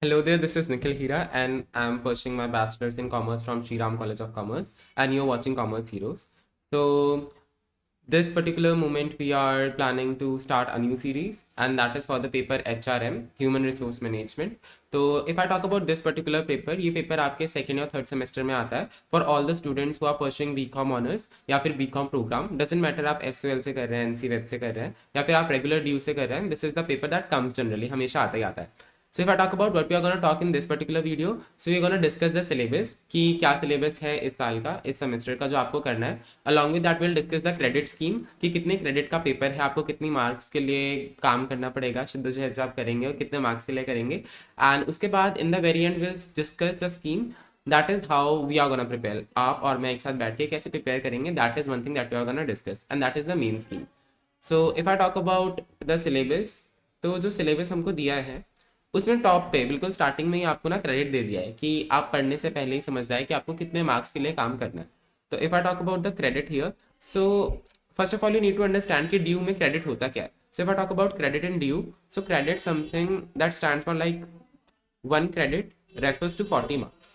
Hello there, this is Nikhil Hira, and I'm pursuing my bachelor's in commerce from Sri Ram College of Commerce, and you're watching Commerce Heroes. So, this particular moment, we are planning to start a new series, and that is for the paper HRM, Human Resource Management. तो if I talk about this particular paper, ये paper आपके second या third semester में आता है for all the students who are pursuing BCom honours या फिर BCom programme. Doesn't matter आप एसओएल से कर रहे हैं, एनसी वेब से कर रहे हैं या फिर आप रेगुलर ड्यू से कर रहे हैं. This is the paper that comes generally, हमेशा आता ही आता है. So if I talk about what we are going to talk in this particular video, so we are going to discuss the syllabus कि क्या syllabus है इस साल का, इस सेमेस्टर का जो आपको करना है. Along with that we'll discuss the credit scheme कि कितने क्रेडिट का पेपर है, आपको कितनी मार्क्स के लिए काम करना पड़ेगा, शुद्ध आप करेंगे और कितने मार्क्स के लिए करेंगे. एंड उसके बाद in the very end will discuss the scheme. That is how we are gonna prepare. आप और मैं एक साथ बैठ के कैसे प्रिपेयर करेंगे, that is one thing that we are gonna discuss and that is the main scheme. So if I talk about the syllabus, तो जो सिलेबस हमको दिया है उसमें टॉप पे बिल्कुल स्टार्टिंग में ही आपको ना क्रेडिट दे दिया है कि आप पढ़ने से पहले ही समझ जाए कि आपको कितने मार्क्स के लिए काम करना है. तो if I talk about the credit here, so first of all you need to understand कि ड्यू में क्रेडिट होता क्या है. So if I talk about credit in DU, so credit something that stands for like one credit refers to 40 marks.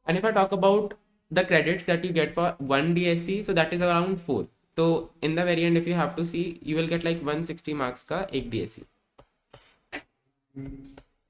And if I talk about the credits that you get for one DSC, so that is around 4. So in the very end, if you have to see, you will get like 160 marks का एक DSC.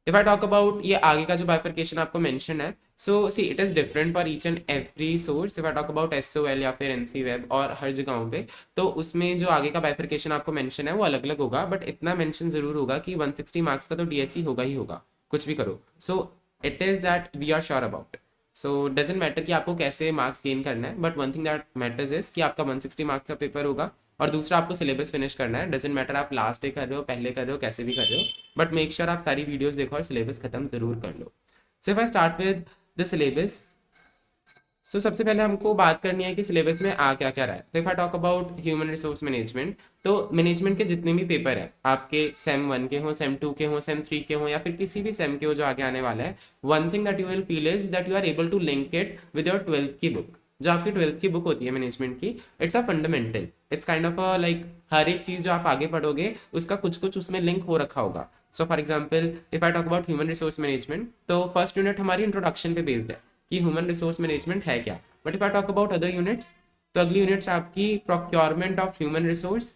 If I talk about ये आगे का जो bifurcation आपको mention है, so see it is different for each and every source. If I talk about SOL या फिर NC Web और हर जगहों पे, तो उसमें जो आगे का bifurcation आपको mention है वो अलग अलग होगा, but इतना mention जरूर होगा कि 160 marks का तो DSC होगा ही होगा, कुछ भी करो. So it is that we are sure about. So doesn't matter कि आपको कैसे मार्क्स गेन करना है, but one thing that matters is कि आपका 160 मार्क्स का पेपर होगा और दूसरा आपको सिलेबस फिनिश करना है. डजेंट मैटर आप लास्ट डे कर रहे हो, पहले कर रहे हो, कैसे भी कर रहे हो, बट मेक श्योर आप सारी वीडियोस देखो और सिलेबस खत्म जरूर कर लो. So if I start with the syllabus, so सबसे पहले हमको बात करनी है कि सिलेबस में आ क्या क्या रहा है. तो if I talk about human resource management, तो मैनेजमेंट के जितने भी पेपर है आपके सेम 1 के हों, सेम 2 के हों, सेम 3 के हों या फिर किसी भी सेम के हो जो आगे आने वाला है, one thing that you will feel is that you are able to link it with your 12th की बुक. जो आपकी 12th की बुक होती है मैनेजमेंट की, it's a fundamental, it's kind of a like हर एक चीज़ जो आप आगे पढ़ोगे उसका कुछ कुछ उसमें लिंक हो रखा होगा. So for example if I talk about human resource management, तो फर्स्ट यूनिट हमारी इंट्रोडक्शन पे बेस्ड है कि ह्यूमन रिसोर्स मैनेजमेंट है क्या. But if I talk about other units, तो अगली यूनिट्स आपकी procurement of human resource,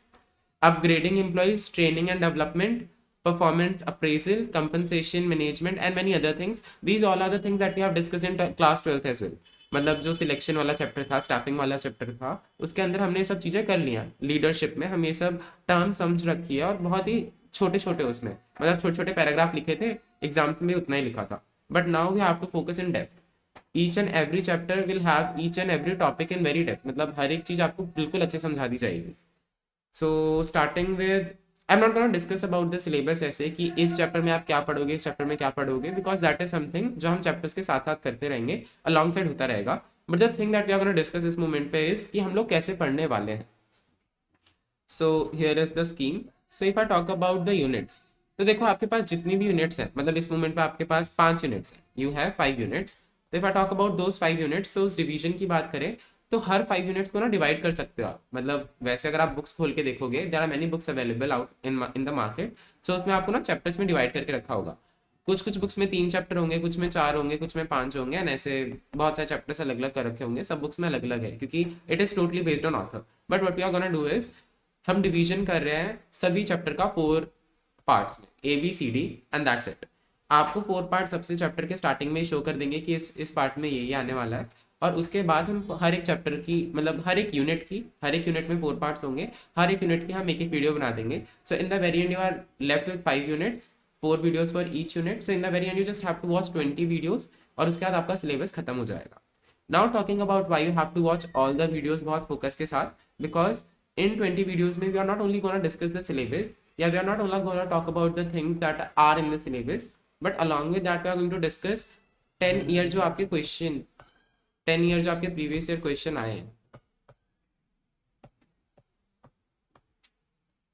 upgrading employees, training and development, performance appraisal, compensation management and many other things. These all are the things that we have discussed in class 12th as well. मतलब जो selection वाला chapter था, staffing वाला chapter था, उसके अंदर हमने ये सब चीज़ें कर लिया. लीडरशिप में हम ये सब टर्म समझ रखी है और बहुत ही छोटे छोटे उसमें मतलब छोटे छोटे पैराग्राफ लिखे थे, एग्जाम्स में उतना ही लिखा था. But now we have to focus in depth. Each and every chapter will have each and every topic in very depth, मतलब हर एक चीज़ आपको बिल्कुल अच्छे समझा दी जाएगी. So starting with, I am not gonna discuss about the syllabus ऐसे कि इस चैप्टर में आप क्या पढ़ोगे, इस चैप्टर में क्या पढ़ोगे, बिकॉज दैट इज समथिंग जो हम चैप्टर्स के साथ साथ करते रहेंगे, अलॉन्ग साइड होता रहेगा. But the thing that we are gonna discuss इस मोमेंट पे इज कि हम लोग कैसे पढ़ने वाले हैं. So here is the scheme. So if I talk about the units, तो देखो आपके पास जितनी भी यूनिट्स हैं, मतलब इस मोमेंट पे आपके पास 5 यूनिट्स हैं, यू हैव 5 यूनिट्स. तो if I talk about those 5 units, तो उस डिवीजन की बात करें तो हर 5 यूनिट्स को ना डिवाइड कर सकते हो आप. मतलब वैसे अगर आप बुक्स खोल के देखोगे, there are many books available out in the market. So उसमें आपको ना चैप्टर्स में डिवाइड करके रखा होगा. कुछ कुछ बुक्स में 3 चैप्टर होंगे, कुछ में 4 होंगे, कुछ में 5 होंगे, एंड ऐसे बहुत सारे चैप्टर्स अलग अलग कर रखे होंगे. सब बुक्स में अलग अलग है क्योंकि it is totally based on author. But what we are gonna do is हम डिवीजन कर रहे हैं सभी चैप्टर का 4 पार्ट्स में, ABCD एंड दैट्स इट. आपको 4 पार्ट सबसे चैप्टर के स्टार्टिंग में शो कर देंगे कि इस पार्ट में ये आने वाला है. और उसके बाद हम हर एक चैप्टर की, मतलब हर एक यूनिट में 4 पार्ट्स होंगे, हर एक यूनिट की हम एक एक वीडियो बना देंगे. So in the very end you are left with 5 units, 4 videos for each unit. So in the very end you just have to watch 20 videos और उसके बाद आपका सिलेबस खत्म हो जाएगा. Now talking about why you have to watch all the videos बहुत focus के साथ, बिकॉज in 20 videos में we are not only going to discuss the syllabus, yeah, we are not only going to talk about the things that are in the syllabus, but along with that we are going to discuss 10 year जो आपके question 10 year जो आपके previous year question आए हैं,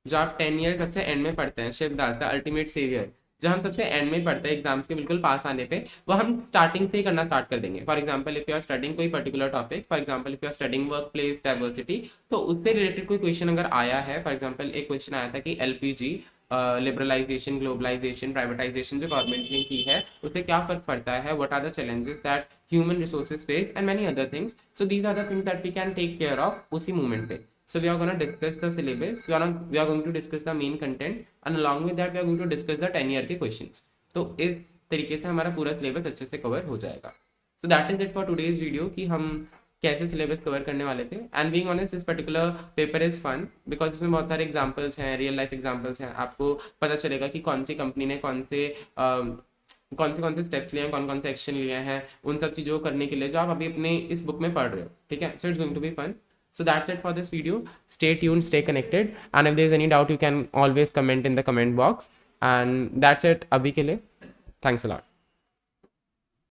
जो आप 10 year सबसे and में पढ़ते हैं, शिवदास द अल्टीमेट सेवियर, जो हम सबसे एंड में पढ़ते हैं एग्जाम्स के बिल्कुल पास आने पे, वो हम स्टार्टिंग से ही करना स्टार्ट कर देंगे. For example if you are studying कोई particular topic, for example if you are studying workplace diversity, तो उससे रिलेटेड कोई क्वेश्चन अगर आया है, फॉर एग्जांपल एक क्वेश्चन आया था कि LPG लिबरलाइजेशन, ग्लोबलाइजेशन, प्राइवेटाइजेशन जो गवर्नमेंट ने की है उससे क्या फर्क पड़ता है, what are the challenges that human resources face and many other things. So these are the things that we can take care of उसी मूवमेंट पे. So we are going to discuss the syllabus. We are going to discuss the main content, and along with that we are going to discuss the 10 year के questions. तो इस तरीके से हमारा पूरा syllabus अच्छे से कवर हो जाएगा. So that is it for today's video कि हम कैसे सिलेबस कवर करने वाले थे. And being honest this particular paper is fun because इसमें बहुत सारे एग्जांपल्स हैं, रियल लाइफ एग्जांपल्स हैं. आपको पता चलेगा कि कौन सी कंपनी ने कौन से स्टेप्स लिए हैं, कौन से एक्शन लिए हैं, उन सब चीज़ों को करने के लिए जो आप अभी अपने इस बुक में पढ़ रहे हो. ठीक है. So it's going to be fun. So that's it for this video. Stay tuned, stay connected, and if there's any doubt you can always comment in the comment box. And that's it abhi ke liye. Thanks a lot.